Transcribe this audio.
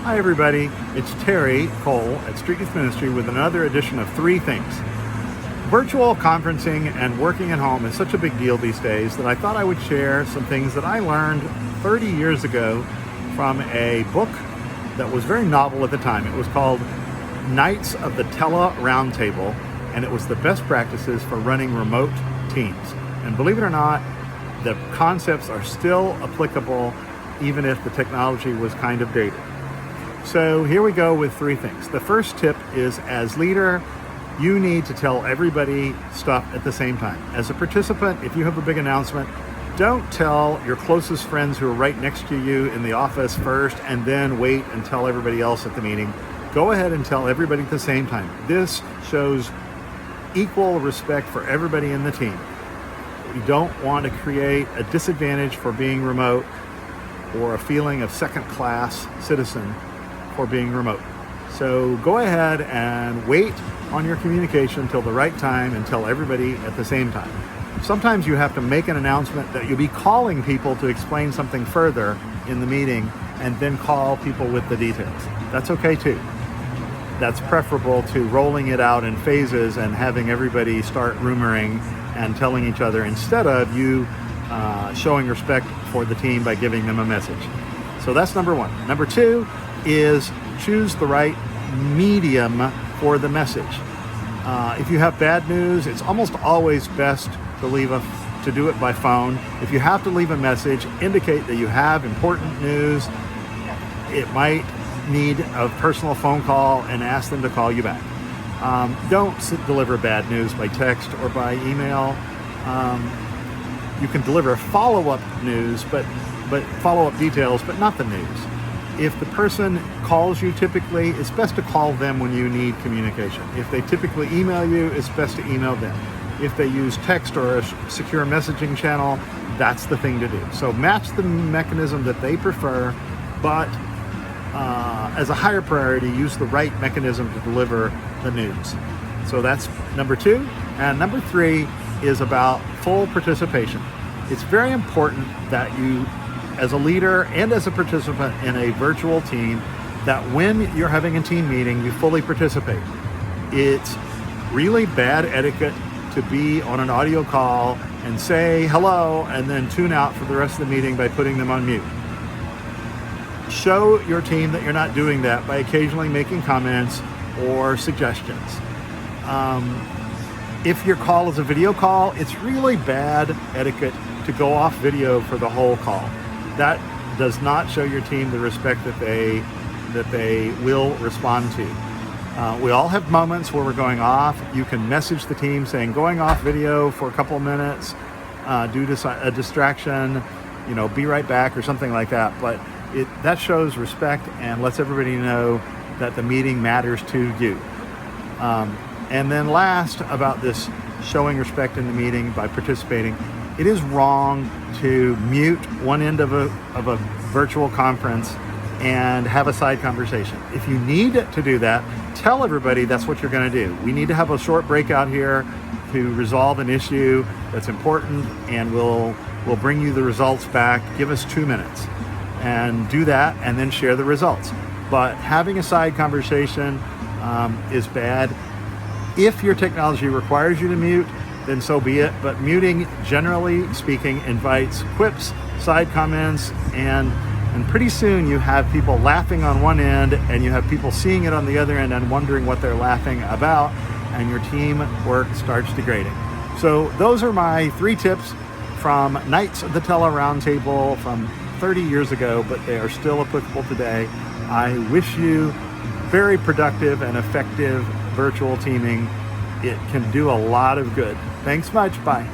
Hi everybody, it's Terry Cole at Street Youth Ministry with another edition of Three Things. Virtual conferencing and working at home is such a big deal these days that I thought I would share some things that I learned 30 years ago from a book that was very novel at the time. It was called Knights of the Tele Roundtable, and it was the best practices for running remote teams. And believe it or not, the concepts are still applicable even if the technology was kind of dated. So here we go with three things. The first tip is, as leader, you need to tell everybody stuff at the same time. As a participant, if you have a big announcement, don't tell your closest friends who are right next to you in the office first and then wait and tell everybody else at the meeting. Go ahead and tell everybody at the same time. This shows equal respect for everybody in the team. You don't want to create a disadvantage for being remote or a feeling of second-class citizen for being remote. So go ahead and wait on your communication until the right time and tell everybody at the same time. Sometimes you have to make an announcement that you'll be calling people to explain something further in the meeting and then call people with the details. That's okay too. That's preferable to rolling it out in phases and having everybody start rumoring and telling each other instead of you showing respect for the team by giving them a message. So that's number one. Number two is choose the right medium for the message. If you have bad news, it's almost always best to do it by phone. If you have to leave a message, indicate that you have important news. It might need a personal phone call and ask them to call you back. Don't deliver bad news by text or by email. You can deliver follow-up news, but follow-up details, but not the news. If the person calls you typically, it's best to call them when you need communication. If they typically email you, it's best to email them. If they use text or a secure messaging channel, that's the thing to do. So match the mechanism that they prefer, but as a higher priority, use the right mechanism to deliver the news. So that's number two. And number three is about full participation. It's very important that you, as a leader and as a participant in a virtual team, that when you're having a team meeting, you fully participate. It's really bad etiquette to be on an audio call and say hello and then tune out for the rest of the meeting by putting them on mute. Show your team that you're not doing that by occasionally making comments or suggestions. If your call is a video call, it's really bad etiquette to go off video for the whole call. That does not show your team the respect that they will respond to. We all have moments where we're going off. You can message the team saying going off video for a couple minutes due to a distraction, be right back or something like that. But that shows respect and lets everybody know that the meeting matters to you. And then last, about this showing respect in the meeting by participating, it is wrong to mute one end of a virtual conference and have a side conversation. If you need to do that, tell everybody that's what you're going to do. We need to have a short breakout here to resolve an issue that's important, and we'll bring you the results back. Give us 2 minutes and do that, and then share the results. But having a side conversation is bad. If your technology requires you to mute, then so be it. But muting, generally speaking, invites quips, side comments, and pretty soon you have people laughing on one end and you have people seeing it on the other end and wondering what they're laughing about, and your team work starts degrading. So those are my 3 tips from Knights of the Tele Roundtable from 30 years ago, but they are still applicable today. I wish you very productive and effective virtual teaming. It can do a lot of good. Thanks much. Bye.